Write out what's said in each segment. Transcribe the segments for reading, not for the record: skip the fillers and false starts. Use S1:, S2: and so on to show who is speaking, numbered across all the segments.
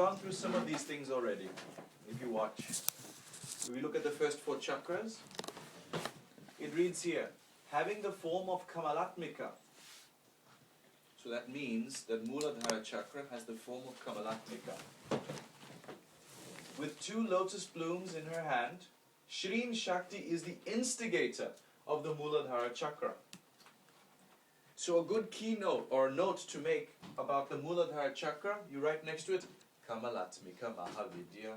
S1: gone through some of these things already. If you watch, if we look at the first 4 chakras, it reads here, having the form of Kamalatmika. So that means that Muladhara chakra has the form of Kamalatmika. With 2 lotus blooms in her hand, Shrim Shakti is the instigator of the Muladhara chakra. So a good keynote or note to make about the Muladhara chakra, you write next to it, Kamalatmika Mahavidya.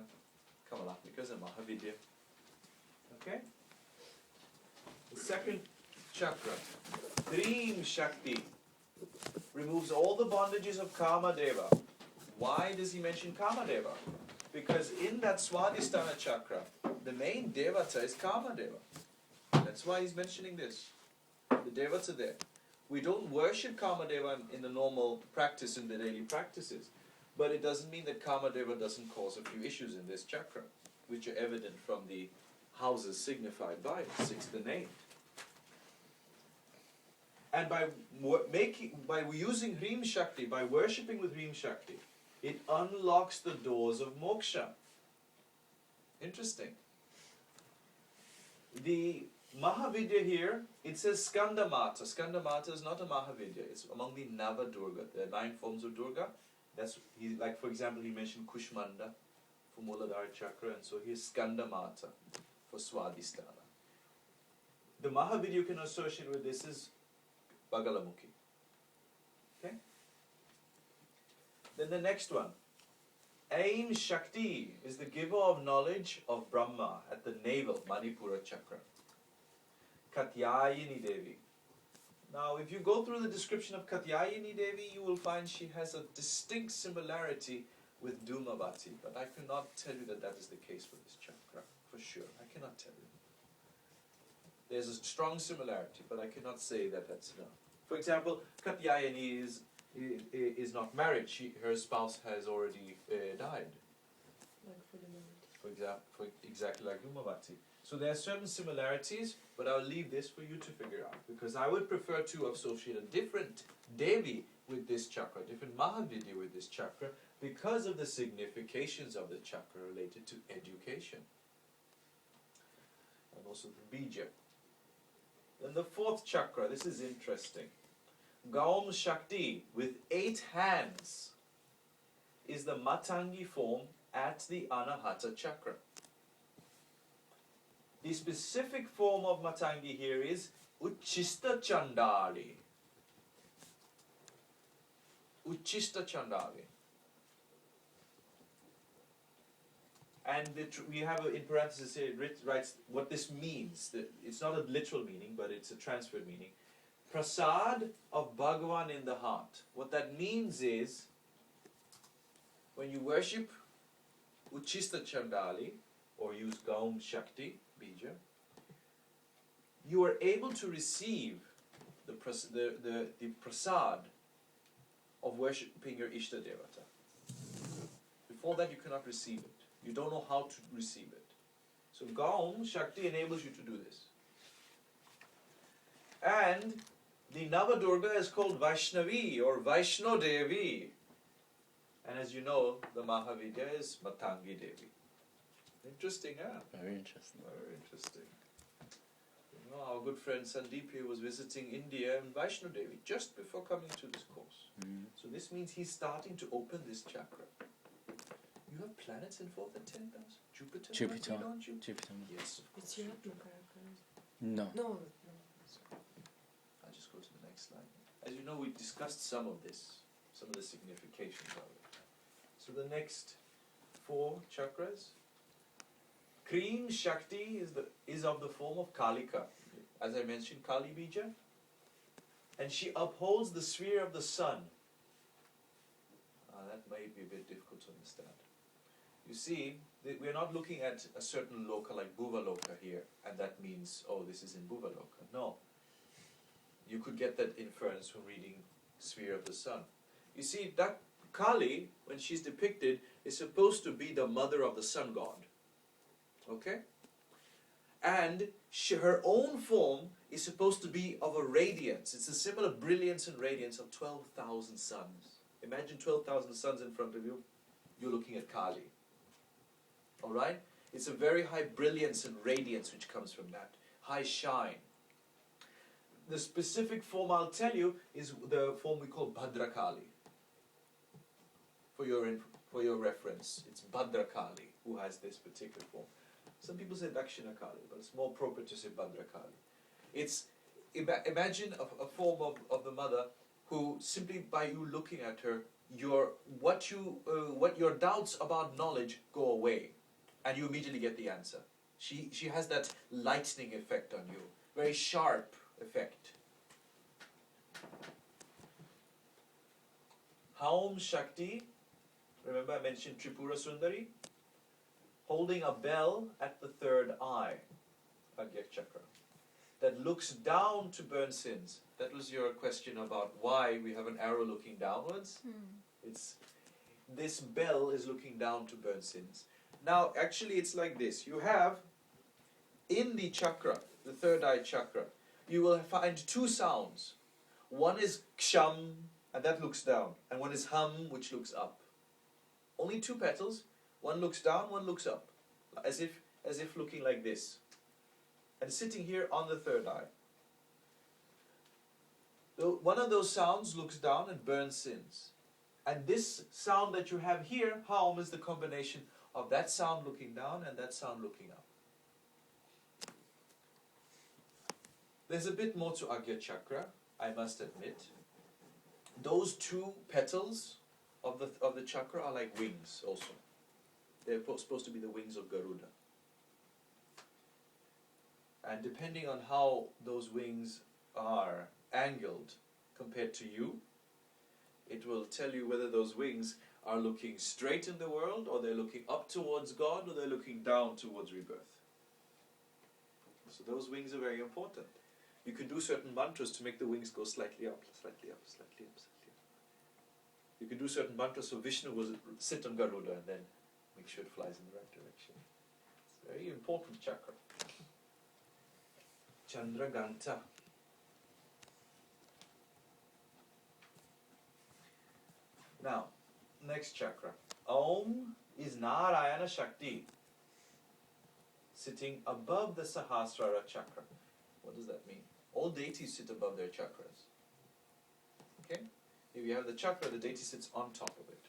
S1: Kamalatmika is a Mahavidya. Okay? The second chakra, Shrim Shakti, removes all the bondages of Kamadeva. Why does he mention Kamadeva? Because in that Swadhisthana chakra, the main devata is Kamadeva. That's why he's mentioning this. The devata there. We don't worship Kamadeva in the normal practice, in the daily practices. But it doesn't mean that Kamadeva doesn't cause a few issues in this chakra, which are evident from the houses signified by it, 6th and 8th. And by using Hrim Shakti, by worshipping with Hrim Shakti, it unlocks the doors of moksha. Interesting. The Mahavidya here, it says Skandamata. Skandamata is not a Mahavidya. It's among the Nava Durga. There are 9 forms of Durga. That's like, for example, he mentioned Kushmanda for Muladhara chakra, and so here's Skandamata for Swadhisthana. The Mahavidya you can associate with this is Bagalamukhi. Okay? Then the next one. Aim Shakti is the giver of knowledge of Brahma at the navel, Manipura chakra. Katyayini Devi. Now, if you go through the description of Katyayini Devi, you will find she has a distinct similarity with Dhumavati. But I cannot tell you that that is the case for this chakra, for sure. I cannot tell you. There's a strong similarity, but I cannot say that that's enough. For example, Katyayini is not married. Her spouse has already died.
S2: Like for the moment.
S1: Exactly like Dhumavati. So there are certain similarities, but I'll leave this for you to figure out, because I would prefer to associate a different Devi with this chakra, a different Mahavidya with this chakra, because of the significations of the chakra related to education. And also the Bija. Then the 4th chakra, this is interesting. Gaum Shakti with 8 hands is the Matangi form at the Anahata chakra. The specific form of Matangi here is Uchista Chandali. Uchista Chandali. And we have in parentheses here, it writes what this means. It's not a literal meaning, but it's a transferred meaning. Prasad of Bhagavan in the heart. What that means is, when you worship Uchista Chandali, or use Gaum Shakti, Bija, you are able to receive the prasad of worshipping your Ishta Devata. Before that you cannot receive it. You don't know how to receive it. So Gaum Shakti enables you to do this. And the Navadurga is called Vaishnavi or Vaishno Devi. And as you know, the Mahavidya is Matangi Devi. Interesting, huh?
S3: Very interesting.
S1: Very interesting. You know, our good friend Sandeep here was visiting India and Vaishno Devi just before coming to this course. So this means he's starting to open this chakra. You have planets in 4th and 10th house? Jupiter, don't you?
S3: Jupiter.
S1: Yes.
S2: It's your Makaraka.
S3: No.
S2: No.
S1: I'll just go to the next slide. As you know, we discussed some of this, some of the significations of it. So the next 4 chakras. Krim Shakti is of the form of Kalika. As I mentioned, Kali Bija. And she upholds the sphere of the sun. That may be a bit difficult to understand. You see, we're not looking at a certain loka like Bhuvaloka here, and that means, oh, this is in Bhuvaloka. No. You could get that inference from reading Sphere of the Sun. You see, that Kali, when she's depicted, is supposed to be the mother of the sun god. Okay? And her own form is supposed to be of a radiance. It's a symbol of brilliance and radiance of 12,000 suns. Imagine 12,000 suns in front of you. you're looking at Kali. Alright? It's a very high brilliance and radiance which comes from that. High shine. The specific form I'll tell you is the form we call Bhadrakali. For your reference, it's Bhadrakali who has this particular form. Some people say Dakshina Kali, but it's more appropriate to say Bhadrakali. It's imagine a form of the mother who, simply by you looking at her, what your doubts about knowledge go away, and you immediately get the answer. She has that lightning effect on you, very sharp effect. Haum Shakti, remember I mentioned Tripura Sundari? Holding a bell at the third eye, Agya Chakra, that looks down to burn sins. That was your question about why we have an arrow looking downwards. This bell is looking down to burn sins. Now, actually, it's like this. You have, in the chakra, the third eye chakra, you will find two sounds. One is ksham, and that looks down. And one is hum, which looks up. Only two petals. One looks down, one looks up. As if looking like this. And sitting here on the third eye. One of those sounds looks down and burns sins. And this sound that you have here, haum, is the combination of that sound looking down and that sound looking up. There's a bit more to Agya Chakra, I must admit. Those two petals of the chakra are like wings also. They're supposed to be the wings of Garuda. And depending on how those wings are angled compared to you, it will tell you whether those wings are looking straight in the world, or they're looking up towards God, or they're looking down towards rebirth. So those wings are very important. You can do certain mantras to make the wings go slightly up, slightly up, slightly up, slightly up. You can do certain mantras so Vishnu will sit on Garuda and then make sure it flies in the right direction. It's a very important chakra. Chandraganta. Now, next chakra. Om is Narayana Shakti, sitting above the Sahasrara chakra. What does that mean? All deities sit above their chakras. Okay? If you have the chakra, the deity sits on top of it.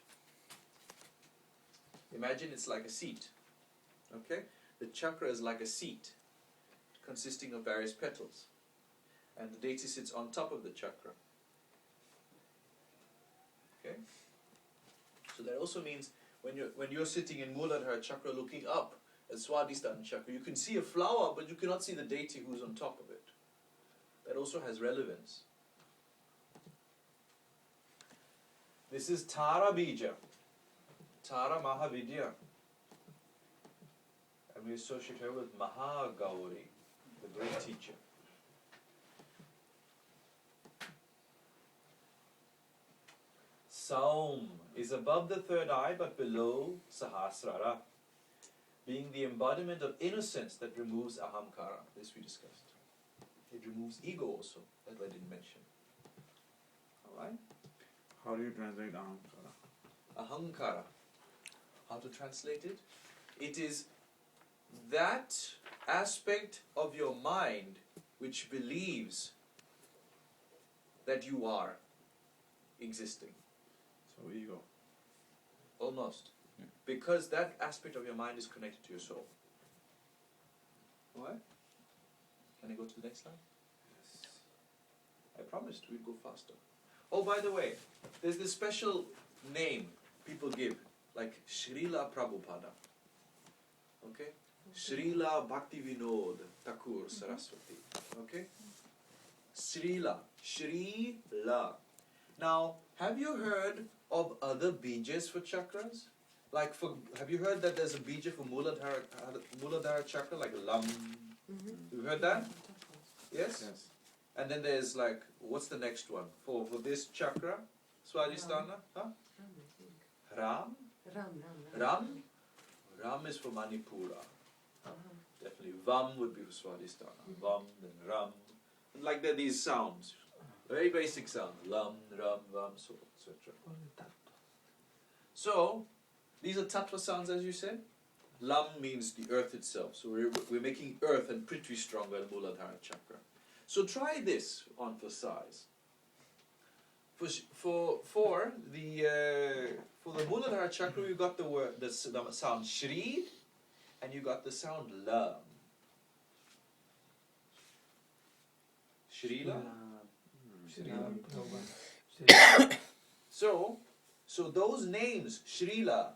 S1: Imagine it's like a seat. Okay? The chakra is like a seat, consisting of various petals. And the deity sits on top of the chakra. Okay? So that also means when you're sitting in Muladhara chakra looking up at Swadhisthana chakra, you can see a flower, but you cannot see the deity who's on top of it. That also has relevance. This is Tara Bija, Tara Mahavidya. And we associate her with Mahagauri, the great teacher. Saum is above the third eye but below Sahasrara, being the embodiment of innocence that removes ahamkara. This we discussed. It removes ego also, that I didn't mention. Alright?
S3: How do you translate ahamkara?
S1: Ahamkara. How to translate it? It is that aspect of your mind which believes that you are existing.
S3: So ego.
S1: Almost. Because that aspect of your mind is connected to your soul. Alright? Can I go to the next slide?
S3: Yes.
S1: I promised we'd go faster. Oh, by the way, there's this special name people give, like Srila Prabhupada. Okay? Srila Bhaktivinoda Thakur Saraswati. Okay? Srila. Srila. Now, have you heard of other bejas for chakras? Like have you heard that there's a bija for Muladhara chakra, like Lam? You've heard that? Yes?
S3: Yes.
S1: And then there's like, what's the next one? For this chakra? Swadhisthana? Huh? Ram? Ram? Ram is for Manipura. Definitely. Vam would be for Swadhisthana. Vam, then Ram. Like there are these sounds. Very basic sounds. Lam, Ram, Vam, so, etc. So, These are tattva sounds, as you said. Lam means the earth itself. So we're making earth and Prithvi stronger in Muladhara chakra. So try this on for size. For the Muladhara chakra, you got the sound Shri, and you got the sound Lam. Shri Lam. So those names, Shrila,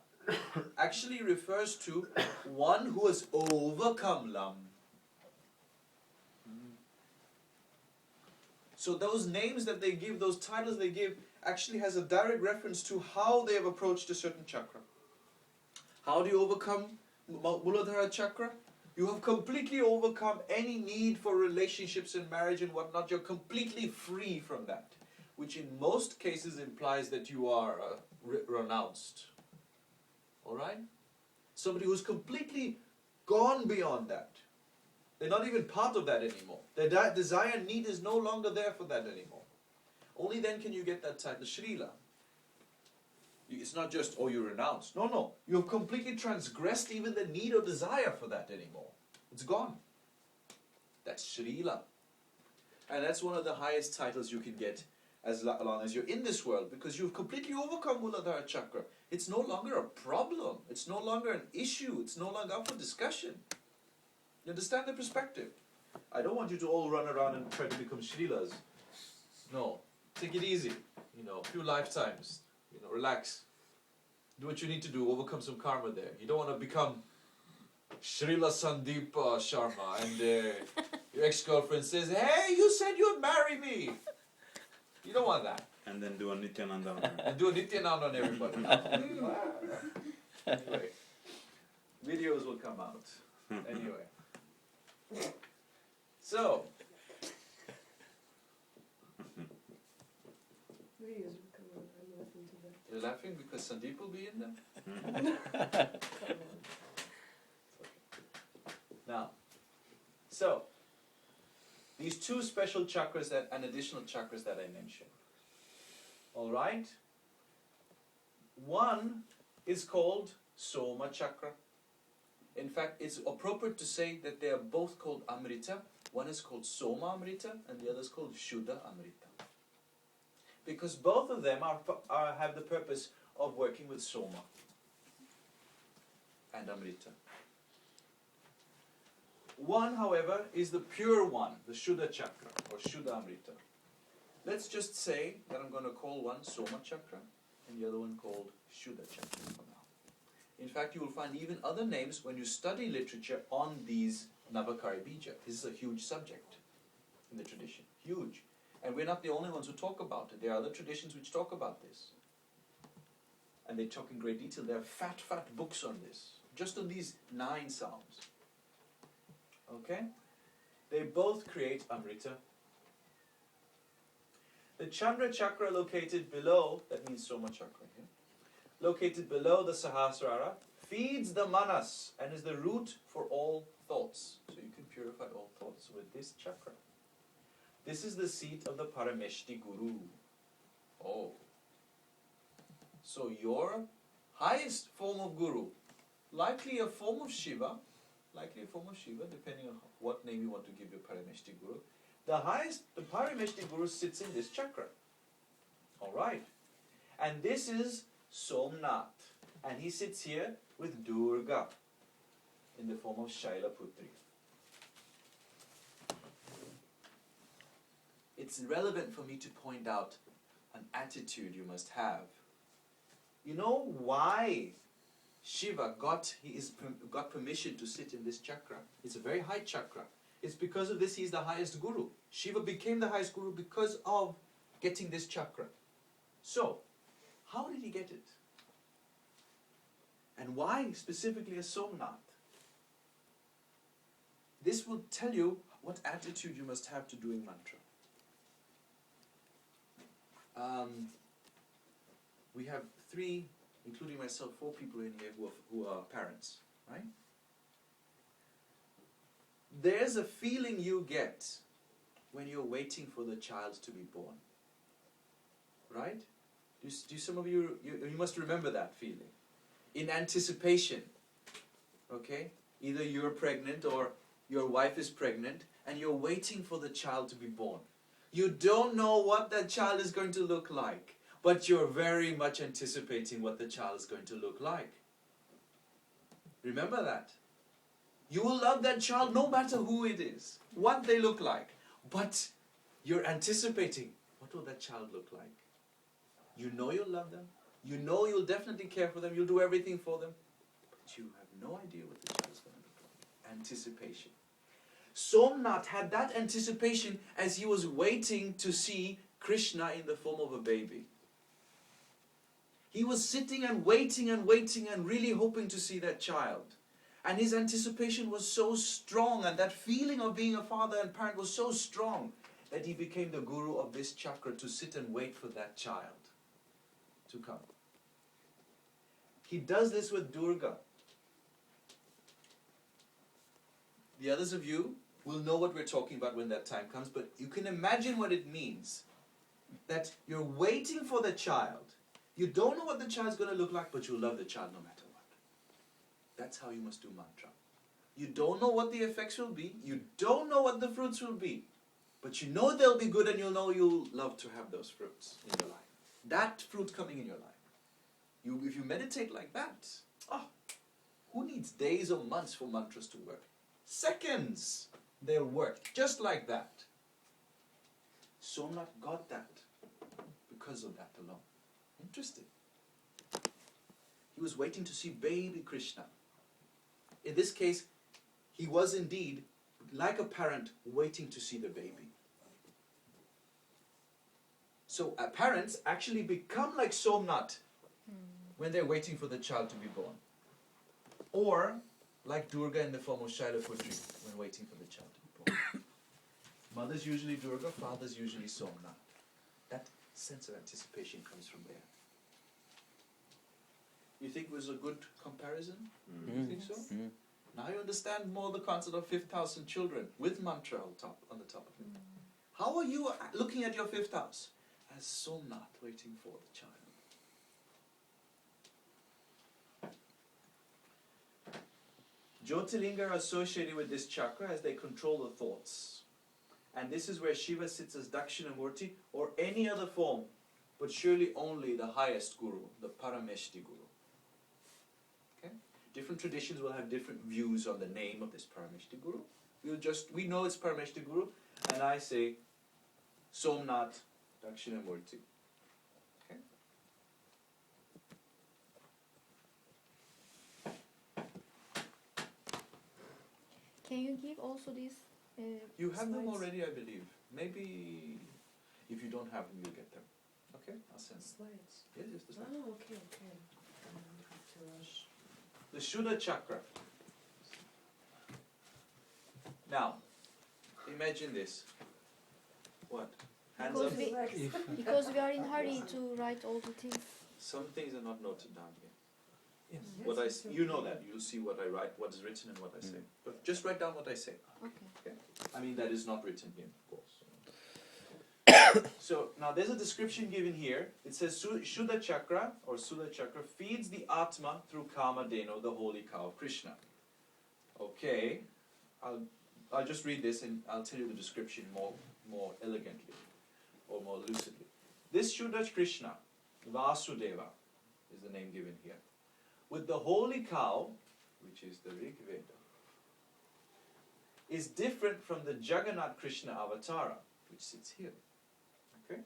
S1: actually refers to one who has overcome Lam. So those names that they give, those titles they give, actually has a direct reference to how they have approached a certain chakra. How do you overcome Muladhara chakra? You have completely overcome any need for relationships and marriage and whatnot. You're completely free from that, which in most cases implies that you are renounced. Alright? Somebody who's completely gone beyond that. They're not even part of that anymore. Their desire and need is no longer there for that anymore. Only then can you get that title, Shrila. It's not just, oh, you renounced. No. You've completely transgressed even the need or desire for that anymore. It's gone. That's Shrila. And that's one of the highest titles you can get as long as you're in this world, because you've completely overcome Muladhara chakra. It's no longer a problem. It's no longer an issue. It's no longer up for discussion. You understand the perspective? I don't want you to all run around and try to become Shrilas. No. Take it easy. A few lifetimes. Relax. Do what you need to do. Overcome some karma there. You don't want to become Srila Sandeep Sharma and your ex-girlfriend says, hey, you said you'd marry me. You don't want that.
S3: And then do a Nityananda on her.
S1: And do a Nityananda on everybody. Anyway, videos will come out. Anyway. So.
S2: Videos will come out. I'm laughing to that.
S1: You're laughing because Sandeep will be in them? Now, so, these two special chakras and additional chakras that I mentioned. Alright? One is called Soma chakra. In fact, it's appropriate to say that they are both called Amrita. One is called Soma Amrita and the other is called Shuddha Amrita. Because both of them have the purpose of working with Soma and Amrita. One, however, is the pure one, the Shuddha chakra or Shuddha Amrita. Let's just say that I'm going to call one Soma chakra and the other one called Shuddha chakra for now. In fact, you will find even other names when you study literature on these Navakari Bija. This is a huge subject in the tradition. Huge. And we're not the only ones who talk about it. There are other traditions which talk about this. And they talk in great detail. There are fat books on this. Just on these 9 sounds. Okay? They both create Amrita. The Chandra chakra located below, that means Soma chakra here, located below the Sahasrara, feeds the Manas and is the root for all thoughts. So you can purify all thoughts with this chakra. This is the seat of the Parameshti Guru. Oh. So your highest form of Guru, likely a form of Shiva, depending on what name you want to give your Parameshti Guru. The Parameshti Guru sits in this chakra. Alright. And this is Somnath. And he sits here with Durga in the form of Shailaputri. It's relevant for me to point out an attitude you must have. You know why Shiva got permission to sit in this chakra? It's a very high chakra. It's because of this he's the highest guru. Shiva became the highest guru because of getting this chakra. So, how did he get it? And why specifically a Somnath? This will tell you what attitude you must have to doing mantra. We have 3, including myself, 4 people in here who are parents, right? There's a feeling you get when you're waiting for the child to be born, right? Do some of you must remember that feeling. in anticipation. Okay? Either you're pregnant or your wife is pregnant and you're waiting for the child to be born. You don't know what that child is going to look like, but you're very much anticipating what the child is going to look like. Remember that. You will love that child no matter who it is, what they look like, but you're anticipating, what will that child look like? You know you'll love them. You know you'll definitely care for them. You'll do everything for them. But you have no idea what the child is going to look like. Anticipation. Somnath had that anticipation as he was waiting to see Krishna in the form of a baby. He was sitting and waiting and really hoping to see that child. And his anticipation was so strong, and that feeling of being a father and parent was so strong, that he became the guru of this chakra to sit and wait for that child to come. He does this with Durga. The others of you will know what we're talking about when that time comes, but you can imagine what it means. That you're waiting for the child. You don't know what the child's going to look like, but you love the child no matter what. That's how you must do mantra. You don't know what the effects will be. You don't know what the fruits will be. But you know they'll be good, and you'll know you'll love to have those fruits in your life. That fruit coming in your life. If you meditate like that, who needs days or months for mantras to work? Seconds, they'll work just like that. Somnath got that because of that alone. Interesting. He was waiting to see baby Krishna. In this case, he was indeed, like a parent, waiting to see the baby. So parents actually become like Somnath when they're waiting for the child to be born. Or like Durga in the form of Shailaputri when waiting for the child to be born. Mother's usually Durga, father's usually Somnath. That sense of anticipation comes from there. You think it was a good comparison? You think so? Now you understand more the concept of 5th house and children with mantra on the top of it. How are you looking at your 5th house? As Somnath waiting for the child. Jyotirlinga are associated with this chakra as they control the thoughts. And this is where Shiva sits as Dakshinamurti or any other form, but surely only the highest guru, the Parameshti guru. Okay? Different traditions will have different views on the name of this Parameshti guru. We know it's Parameshti guru, and I say Somnath Dakshinamurti. Okay?
S4: Can you give also these
S1: You have them
S4: slides?
S1: already, I believe. Maybe if you don't have them, you'll get them. Okay? I'll send them.
S2: Slides.
S1: Yes, yes, the slides.
S2: Oh, okay. Have to rush.
S1: The Shuddha chakra. Now, imagine this. What? Hands up.
S4: Because we are in hurry to write all the things.
S1: Some things are not noted down here.
S2: Yes,
S1: What
S2: it's
S1: you know
S2: okay.
S1: that. You'll see what I write, what is written and what I say. But just write down what I say.
S4: Okay.
S1: I mean, that is not written here, of course. So, now there's a description given here. It says, Shuddha chakra, or Sudha chakra, feeds the Atma through Kamadeno, the holy cow of Krishna. Okay, I'll just read this and I'll tell you the description more elegantly, or more lucidly. This Shuddha Krishna, Vasudeva, is the name given here. With the holy cow, which is the Rig Veda, is different from the Jagannath Krishna Avatara, which sits here. Okay?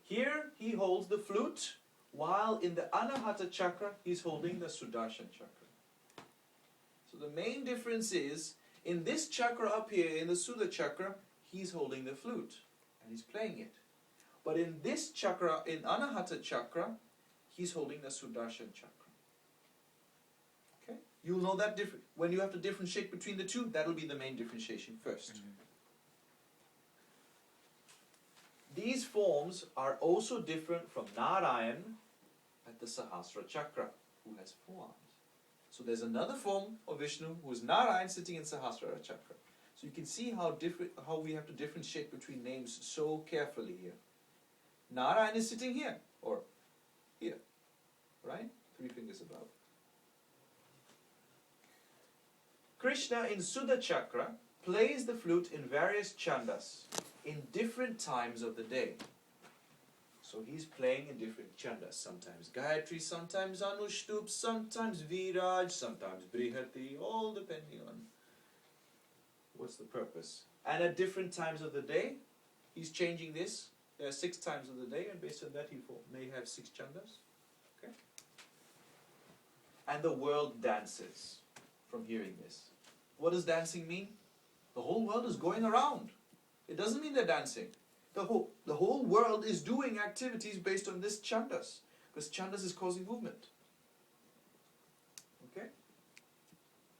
S1: Here he holds the flute, while in the Anahata chakra he's holding the Sudarshan chakra. So the main difference is, in this chakra up here, in the Sudha chakra, he's holding the flute, and he's playing it. But in this chakra, in Anahata chakra, he's holding the Sudarshan chakra. Okay? You'll know that different. When you have to differentiate between the two, that'll be the main differentiation first. These forms are also different from Narayan at the Sahasra chakra, who has 4 arms. So there's another form of Vishnu who is Narayan sitting in Sahasrara chakra. So you can see how we have to differentiate between names so carefully here. Narayan is sitting here, or here, right? 3 fingers above. Krishna in Suddha Chakra plays the flute in various chandas in different times of the day. So he's playing in different chandas. Sometimes Gayatri, sometimes Anushtup, sometimes Viraj, sometimes Brihati, all depending on what's the purpose. And at different times of the day, he's changing this. There are 6 times of the day, and based on that, he may have 6 chandas. Okay? And the world dances from hearing this. What does dancing mean? The whole world is going around. It doesn't mean they're dancing. The whole world is doing activities based on this chandas, because chandas is causing movement. Okay?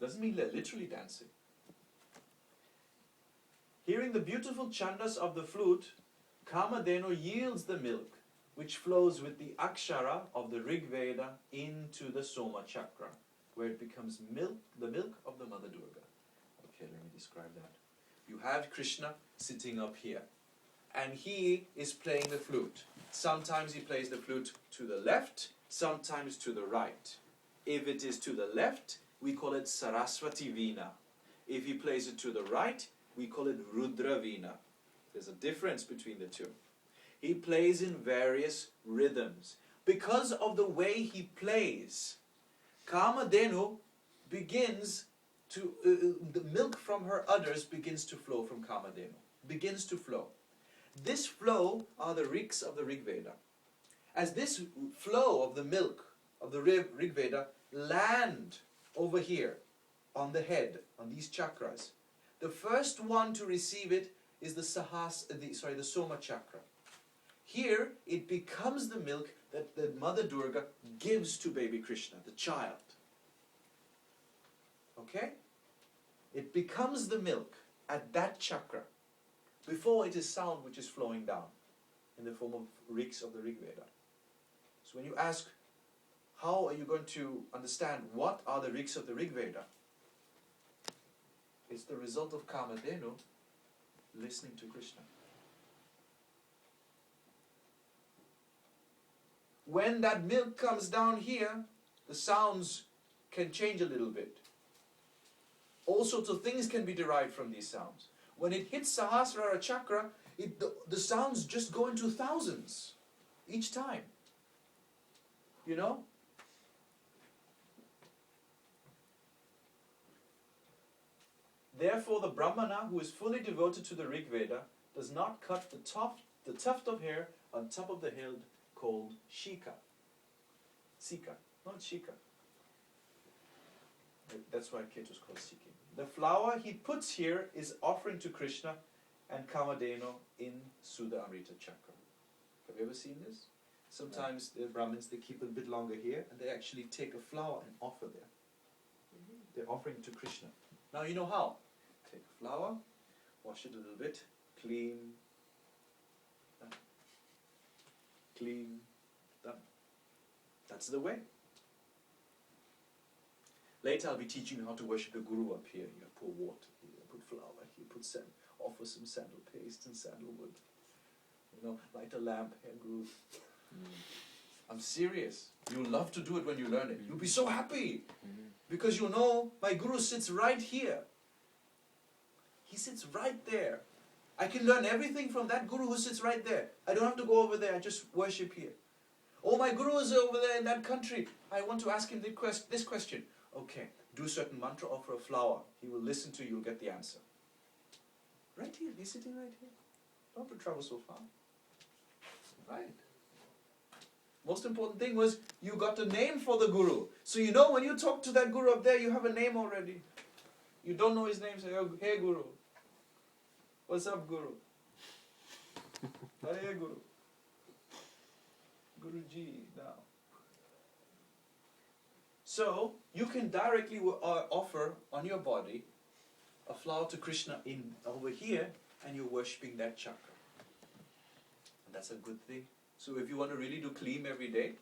S1: Doesn't mean they're literally dancing. Hearing the beautiful chandas of the flute, Kamadhenu yields the milk, which flows with the akshara of the Rig Veda into the Soma chakra, where it becomes milk, the milk of the Mother Durga. Okay, let me describe that. You have Krishna sitting up here, and he is playing the flute. Sometimes he plays the flute to the left, sometimes to the right. If it is to the left, we call it Saraswati Veena. If he plays it to the right, we call it Rudra Veena. There's a difference between the two. He plays in various rhythms. Because of the way he plays, Kamadhenu begins to, the milk from her udders begins to flow from Kamadhenu. Begins to flow. This flow are the riks of the Rig Veda. As this flow of the milk of the Rig Veda land over here on the head, on these chakras, the first one to receive it is the Soma chakra. Here it becomes the milk that the Mother Durga gives to baby Krishna, the child. Okay? It becomes the milk at that chakra. Before it is sound which is flowing down in the form of riks of the Rig Veda. So when you ask, how are you going to understand what are the riks of the Rig Veda? It's the result of Kamadhenu listening to Krishna. When that milk comes down here, the sounds can change a little bit. All sorts of things can be derived from these sounds. When it hits Sahasrara chakra, the sounds just go into thousands each time. You know? Therefore, the Brahmana who is fully devoted to the Rig Veda does not cut the tuft of hair on top of the head called Shika. Sika, not Shika. That's why Ketu is called Siki. The flower he puts here is offering to Krishna and Kamadhenu in Suddha Amrita Chakra. Have you ever seen this? Sometimes the Brahmins, they keep it a bit longer here and they actually take a flower and offer there. They're offering to Krishna. Now you know how. Take a flower, wash it a little bit, clean, done. Clean, done. That's the way. Later I'll be teaching you how to worship the Guru up here. You pour water here, put flour here, put offer some sandal paste and sandalwood. You know, light a lamp here, Guru. I'm serious. You'll love to do it when you learn it. You'll be so happy. Because you know, my Guru sits right here. He sits right there. I can learn everything from that Guru who sits right there. I don't have to go over there, I just worship here. Oh, my Guru is over there in that country. I want to ask him this question. Okay, do a certain mantra, offer a flower. He will listen to you, you'll get the answer. Right here, he's sitting right here. Don't have to travel so far. Right. Most important thing was, you got a name for the Guru. So you know when you talk to that Guru up there, you have a name already. You don't know his name, say, oh, hey Guru. What's up, Guru? Hey Guru. Guruji now. So, you can directly offer on your body a flower to Krishna over here, and you're worshipping that chakra. And that's a good thing. So if you want to really do clean every day,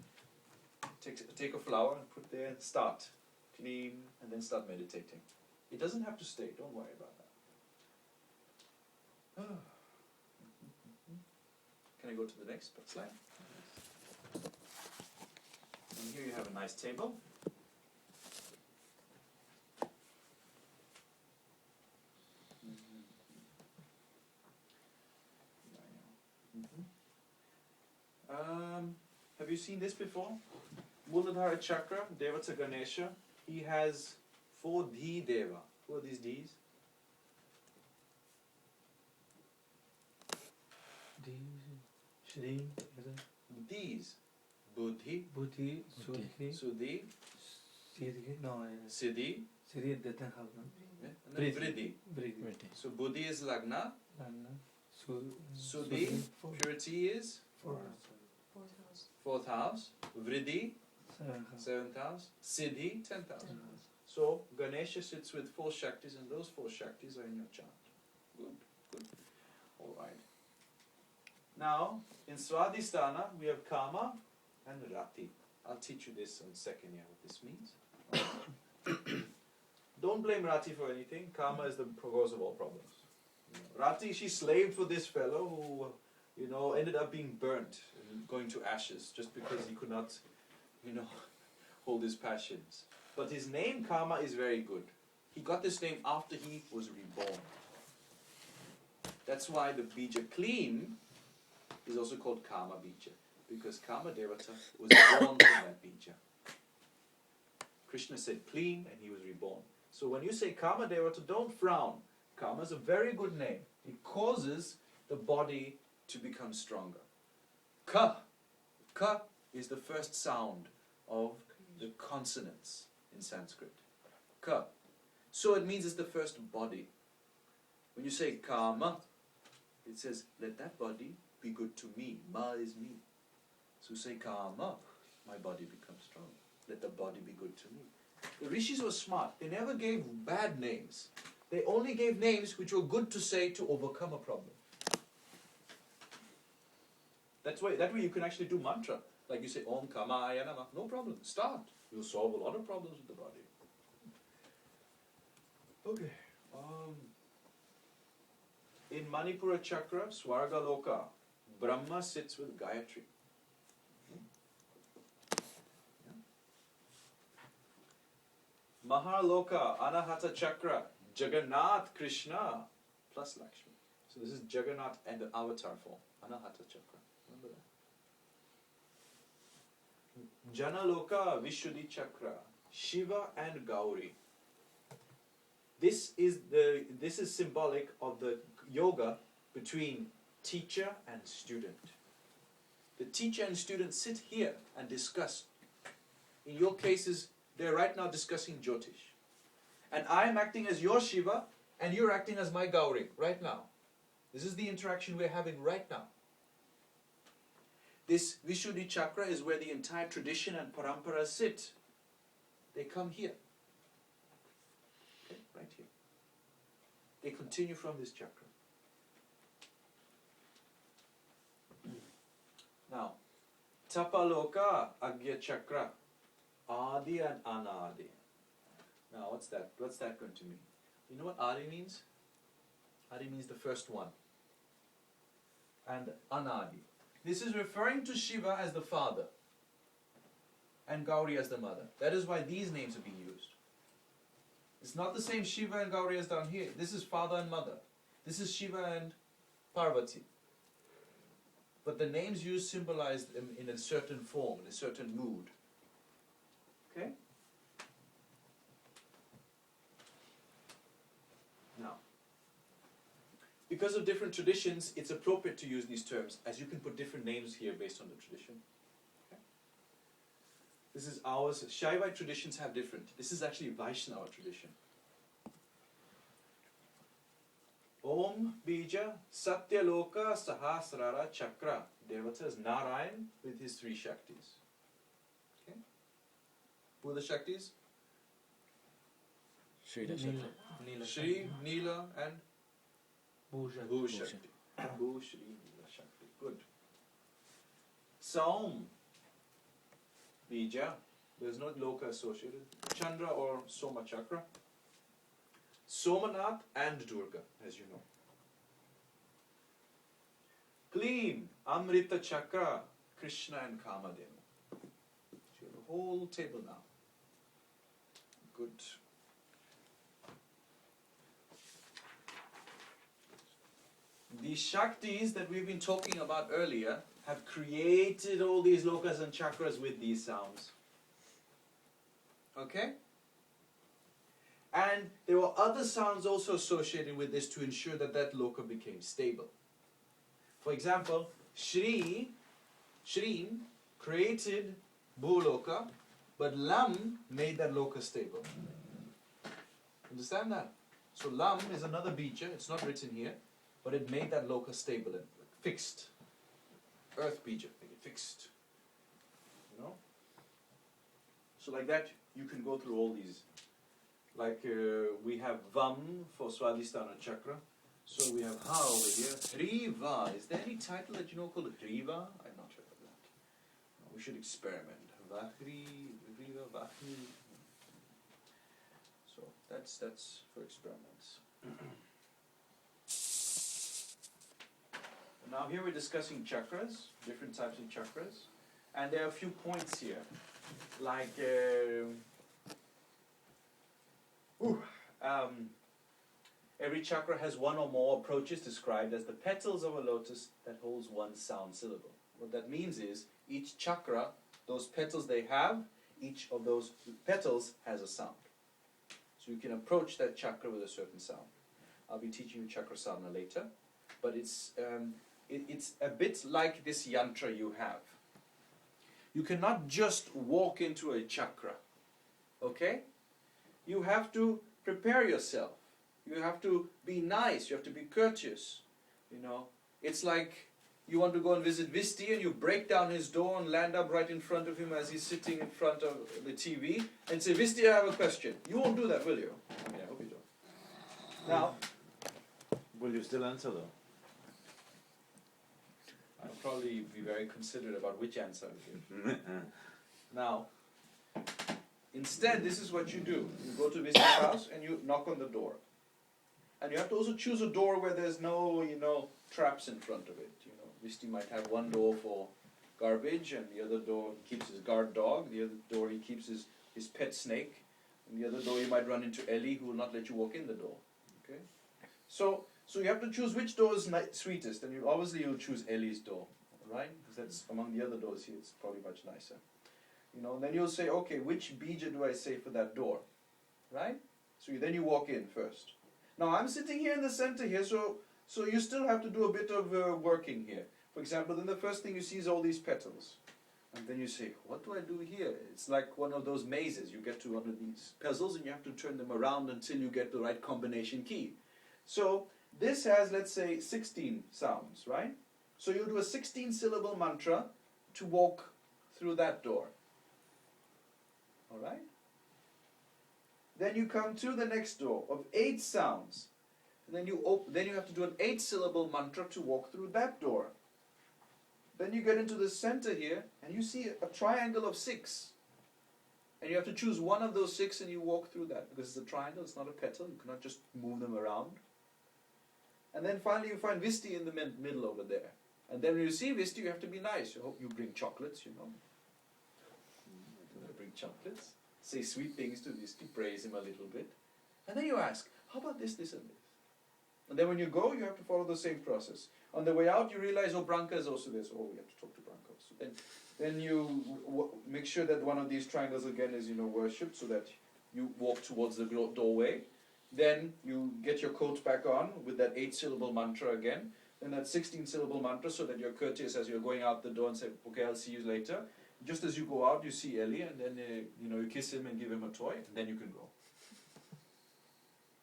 S1: take a flower and put there and start. Clean, and then start meditating. It doesn't have to stay, don't worry about that. Can I go to the next slide? And here you have a nice table. you seen this before? Muladhara Chakra, Devata Ganesha, he has 4 Dhi Deva. Who are these Dhs?
S5: Shri,
S1: Dhs. Buddhi,
S5: Buddhi, Suddhi,
S1: Suddhi,
S5: Siddhi, no,
S1: Siddhi,
S5: Siddhi doesn't have one.
S1: and then Vriddhi.
S5: Vriddhi.
S1: So Buddhi is Lagna, Suddhi,
S5: Four.
S1: purity is
S5: Four.
S2: Fourth house.
S1: 4th house, Vriddhi,
S5: Seven.
S1: 7th house, Siddhi, 10th house.
S2: 10th house.
S1: So Ganesha sits with 4 Shaktis, and those 4 Shaktis are in your chart. Good, good. Alright. Now, in Swadhisthana, we have Kama and Rati. I'll teach you this in second year, what this means. Don't blame Rati for anything. Kama is the cause of all problems. Rati, she slaved for this fellow who, ended up being burnt and going to ashes just because he could not, hold his passions. But his name, Kama, is very good. He got this name after he was reborn. That's why the bija Kleem is also called Kama bija, because Kama Devata was born from that bija. Krishna said Kleem and he was reborn. So when you say Kama Devata, don't frown. Kama is a very good name. It causes the body to become stronger. Ka. Ka is the first sound of the consonants in Sanskrit. Ka. So it means it's the first body. When you say Kama, it says, let that body be good to me. Ma is me. So say Kama, my body becomes strong. Let the body be good to me. The rishis were smart. They never gave bad names. They only gave names which were good to say to overcome a problem. That way you can actually do mantra. Like you say, Om Kamaya Namah. No problem. Start. You'll solve a lot of problems with the body. Okay. In Manipura Chakra, Swarga Loka, Brahma sits with Gayatri. Mahaloka, Anahata Chakra, Jagannath Krishna plus Lakshmi. So this is Jagannath and the avatar form, Anahata Chakra. Remember that? Janaloka, Vishuddhi Chakra, Shiva and Gauri. This is symbolic of the yoga between teacher and student. The teacher and student sit here and discuss. In your cases, they're right now discussing Jyotish. And I'm acting as your Shiva, and you're acting as my Gauri, right now. This is the interaction we're having right now. This Vishuddhi Chakra is where the entire tradition and parampara sit. They come here. Okay, right here. They continue from this chakra. Now, Tapaloka, Agya Chakra, Adi and Anadi. Now, what's that? What's that going to mean? You know what Adi means? Adi means the first one. And Anadi. This is referring to Shiva as the father and Gauri as the mother. That is why these names are being used. It's not the same Shiva and Gauri as down here. This is father and mother. This is Shiva and Parvati. But the names used symbolize them in a certain form, in a certain mood. Okay? Now, because of different traditions, it's appropriate to use these terms, as you can put different names here based on the tradition. Okay? This is ours. Shaivite traditions have different. This is actually Vaishnava tradition. Om Bija Satyaloka Sahasrara Chakra. Devata is Narayan with his 3 Shaktis. Okay? Who are the Shaktis?
S6: Shri Shakti.
S1: Shri, Neela and Bhu Shakti. Bhu, Shri, Neela, Shakti. Good. Saum Bija. There's no Loka associated. Chandra or Soma Chakra. Somanath and Durga, as you know. Kleem, Amrita Chakra, Krishna and Kamadeva. So you have a whole table now. Good. The Shaktis that we've been talking about earlier have created all these lokas and chakras with these sounds. Okay? And there were other sounds also associated with this to ensure that that loka became stable. For example, Shri, Shrin created Bhuloka, but Lam made that loka stable. Understand that? So Lam is another bija, it's not written here, but it made that loka stable and fixed. Earth bija, make it fixed. You know? So like that, you can go through all these. Like we have Vam for Swadhisthana chakra. So we have Ha over here. Hriva. Is there any title that you know called Hriva? I'm not heard of that. We should experiment. Vahri, Hriva, Vahri. So that's for experiments. Now here we're discussing chakras, different types of chakras. And there are a few points here. Like every chakra has one or more approaches described as the petals of a lotus that holds one sound syllable. What that means is each chakra, those petals they have, each of those petals has a sound. So you can approach that chakra with a certain sound. I'll be teaching you chakra sadhana later, but it's a bit like this yantra you have. You cannot just walk into a chakra, okay? You have to prepare yourself. You have to be nice. You have to be courteous. You know, it's like you want to go and visit Visti and you break down his door and land up right in front of him as he's sitting in front of the TV and say, Visti, I have a question. You won't do that, will you? Yeah, I hope you don't. Now,
S3: Will you still answer though?
S1: I'll probably be very considerate about which answer I give. Now, instead, this is what you do. You go to Visti's house and you knock on the door. And you have to also choose a door where there's no, traps in front of it. Visti might have one door for garbage, and the other door he keeps his guard dog, the other door he keeps his pet snake, and the other door you might run into Ellie, who will not let you walk in the door. Okay? So you have to choose which door is sweetest, and you'll choose Ellie's door, right? Because that's among the other doors here, it's probably much nicer. Then you'll say, okay, which bija do I say for that door, right? So then you walk in first. Now I'm sitting here in the center here, so you still have to do a bit of working here. For example, then the first thing you see is all these petals. And then you say, what do I do here? It's like one of those mazes. You get to one of these puzzles and you have to turn them around until you get the right combination key. So this has, let's say, 16 sounds, right? So you do a 16-syllable mantra to walk through that door. All right? Then you come to the next door of 8 sounds. And then you have to do an 8-syllable mantra to walk through that door. Then you get into the center here, and you see a triangle of 6. And you have to choose one of those 6 and you walk through that. Because it's a triangle, it's not a petal, you cannot just move them around. And then finally you find Visti in the middle over there. And then when you see Visti, you have to be nice. You hope you bring chocolates, Bring chocolates. Say sweet things to Visti, praise him a little bit. And then you ask, how about this, this and this? And then when you go, you have to follow the same process. On the way out, you realize, Branka is also there, so we have to talk to Branka also. Then you make sure that one of these triangles again is, worshipped, so that you walk towards the doorway. Then you get your coat back on with that 8-syllable mantra again. Then that 16-syllable mantra, so that you're courteous as you're going out the door and say, okay, I'll see you later. Just as you go out, you see Ellie, and then you kiss him and give him a toy, and then you can go.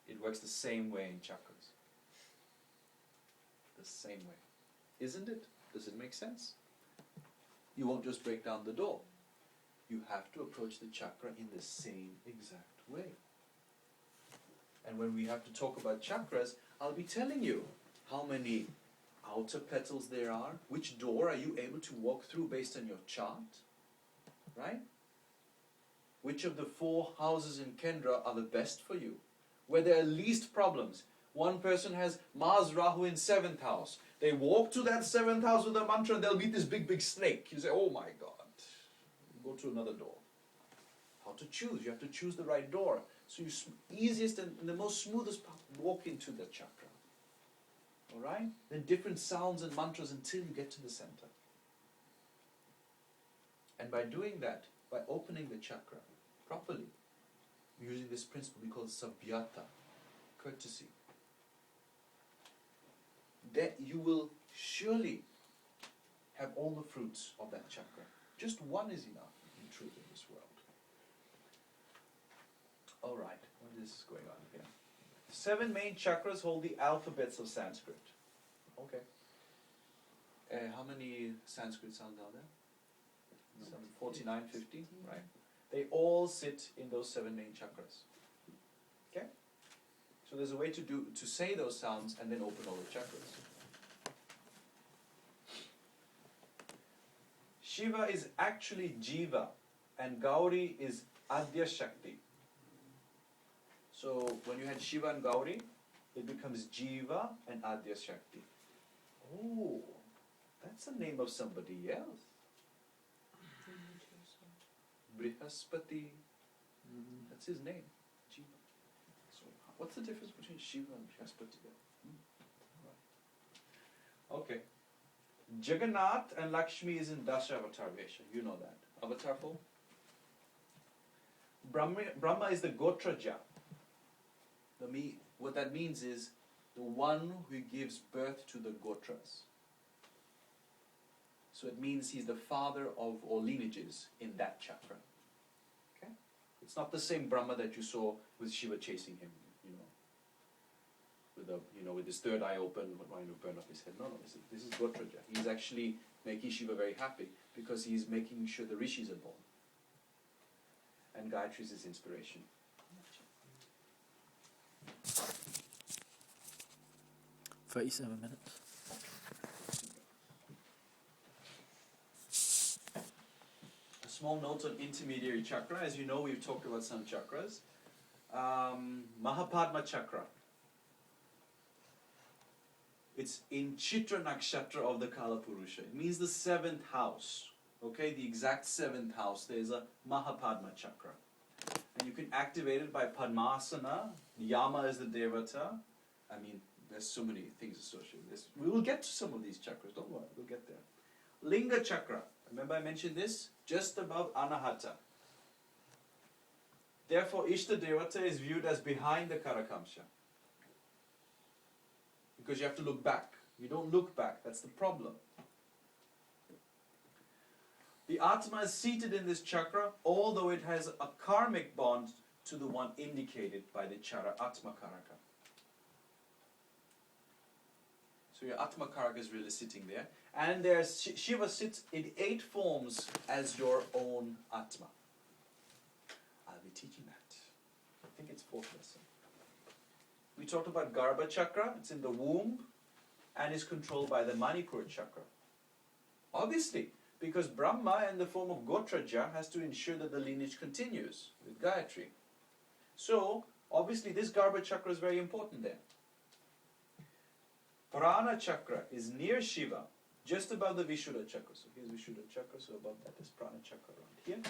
S1: It works the same way in chakras. The same way. Isn't it? Does it make sense? You won't just break down the door. You have to approach the chakra in the same exact way. And when we have to talk about chakras, I'll be telling you how many outer petals there are, which door are you able to walk through based on your chart, right? Which of the 4 houses in Kendra are the best for you, where there are least problems. One person has Mars Rahu in 7th house. They walk to that 7th house with a mantra and they'll meet this big snake. You say, oh my God. Go to another door. How to choose? You have to choose the right door. So you easiest and the most smoothest path, walk into the chakra. Alright? Then different sounds and mantras until you get to the center. And by doing that, by opening the chakra properly, using this principle we call sabhyata, courtesy, that you will surely have all the fruits of that chakra. Just one is enough, in truth, in this world. All right, what is going on here? 7 main chakras hold the alphabets of Sanskrit. Okay. How many Sanskrit sounds are there? Some 49, 50, right? They all sit in those 7 main chakras. Okay? So there's a way to say those sounds and then open all the chakras. Shiva is actually Jiva and Gauri is Adya Shakti. So when you had Shiva and Gauri, it becomes Jiva and Adya Shakti. Oh, that's the name of somebody else. Brihaspati. That's his name, Jiva. So what's the difference between Shiva and Brihaspati there? Right. Okay. Jagannath and Lakshmi is in Dasha Avatar Vesha. You know that. Avatar 4. Brahma is the Gotraja. What that means is the one who gives birth to the Gotras. So it means he's the father of all lineages in that chakra. Okay? It's not the same Brahma that you saw with Shiva chasing him, with his third eye open, trying to burn off his head. No, this is Gotraja. He's actually making Shiva very happy because he's making sure the rishis are born. And Gayatri is his inspiration.
S5: 37 minutes.
S1: A small note on intermediary chakra. As you know, we've talked about some chakras. Mahapadma chakra. It's in Chitra Nakshatra of the Kala Purusha. It means the 7th house. Okay, the exact 7th house. There's a Mahapadma chakra. And you can activate it by Padmasana. Yama is the Devata. I mean, there's so many things associated with this. We will get to some of these chakras. Don't worry, we'll get there. Linga chakra. Remember I mentioned this? Just above Anahata. Therefore, Ishta Devata is viewed as behind the Karakamsha. Because you have to look back. You don't look back. That's the problem. The Atma is seated in this chakra, although it has a karmic bond to the one indicated by the Chara Atma Karaka. So your Atma Karaka is really sitting there. And Shiva sits in 8 forms as your own Atma. I'll be teaching that. I think it's 4th lesson. We talked about Garbha chakra. It's in the womb and is controlled by the Manipur chakra. Obviously, because Brahma in the form of Gotraja has to ensure that the lineage continues with Gayatri. So, obviously this Garbha chakra is very important there. Prana chakra is near Shiva, just above the Vishuddha chakra. So here's Vishuddha chakra, so above that is Prana chakra around here.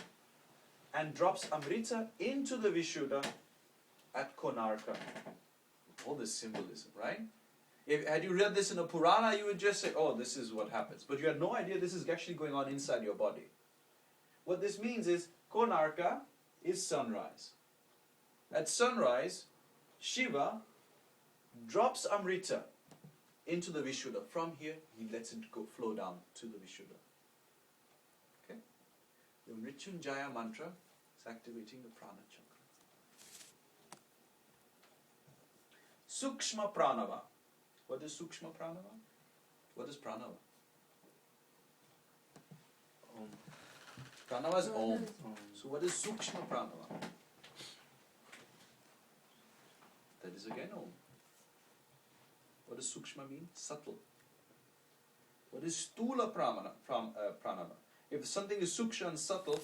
S1: And drops Amrita into the Vishuddha at Konarka. All this symbolism, right? Had you read this in a Purana, you would just say, oh, this is what happens. But you had no idea this is actually going on inside your body. What this means is, Konarka is sunrise. At sunrise, Shiva drops Amrita into the Vishuddha. From here, he lets it flow down to the Vishuddha. Okay? The Mrityunjaya mantra is activating the Prana chakra. Sukshma Pranava. What is Sukshma Pranava? What is Pranava?
S5: Om.
S1: Pranava is Om. So what is Sukshma Pranava? That is again Om. What does Sukshma mean? Subtle. What is Stula Pranava? If something is Sukshma and subtle,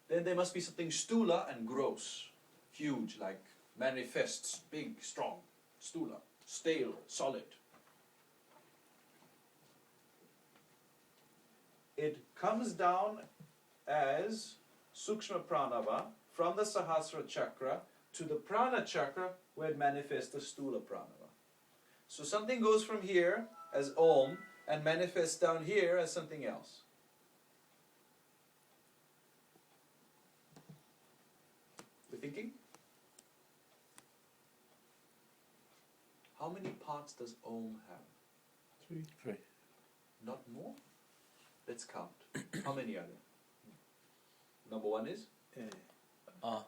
S1: then there must be something Stula and gross. Huge, like manifests, big, strong. Stula, stale, solid. It comes down as Sukshma Pranava from the Sahasrara chakra to the Prana chakra where it manifests as Stula Pranava. So something goes from here as Om and manifests down here as something else. How many parts does Om have?
S5: 3.
S1: Not more? Let's count. How many are there? Number 1 is?
S5: Ah.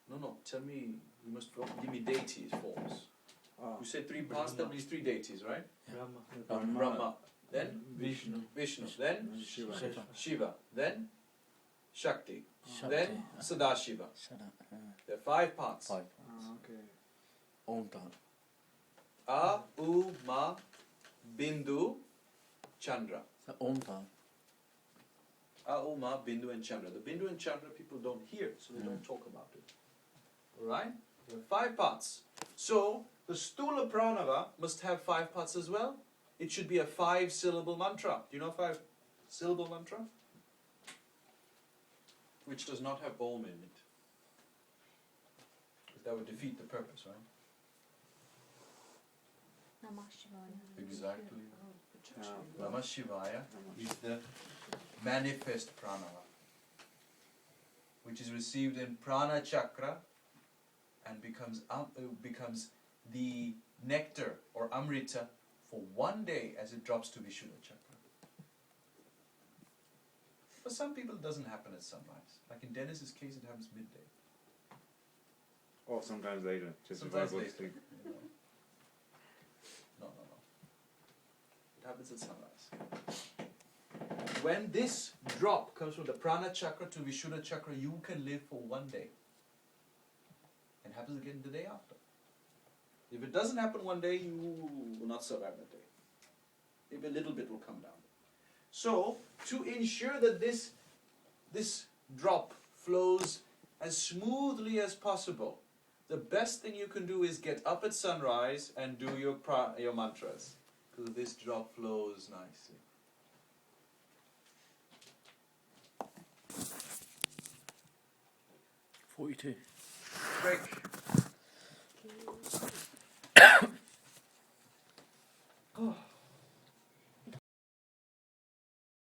S1: No, tell me, you must give me deities forms. You said 3 parts, that means 3 deities, right? Brahma. Then?
S3: Vishnu.
S1: Vishnu. Then?
S3: Shiva.
S1: Shiva. Then? Shakti.
S5: Shakti.
S1: Then? Sadashiva.
S5: Shut up.
S1: There are 5 parts.
S5: 5.
S3: Okay.
S5: Om part.
S1: A, U, Ma, Bindu, Chandra.
S5: The Om part.
S1: A, U, Ma, Bindu and Chandra. The Bindu and Chandra people don't hear, so they don't talk about it. Alright? There are 5 parts. So, the Stula Pranava must have 5 parts as well. It should be a 5-syllable mantra. Do you know 5-syllable mantra? Which does not have Om in it. Because that would defeat the purpose, right?
S4: Namah Shivaya.
S1: Exactly.
S2: Potentially.
S1: Namah Shivaya is the manifest pranava, which is received in prana chakra and becomes the nectar or amrita for one day as it drops to Vishuddha chakra. For some people it doesn't happen at sunrise. Like in Dennis's case it happens midday.
S3: Or sometimes later, just
S1: Sometimes
S3: before I go
S1: later.
S3: to sleep.
S1: You know. No. It happens at sunrise. When this drop comes from the prana chakra to Vishuddha chakra, you can live for one day. And happens again the day after. If it doesn't happen one day, you will not survive that day. Maybe a little bit will come down. So, to ensure that this drop flows as smoothly as possible, the best thing you can do is get up at sunrise and do your mantras. Because this drop flows nicely.
S5: $42.
S1: Break. Oh.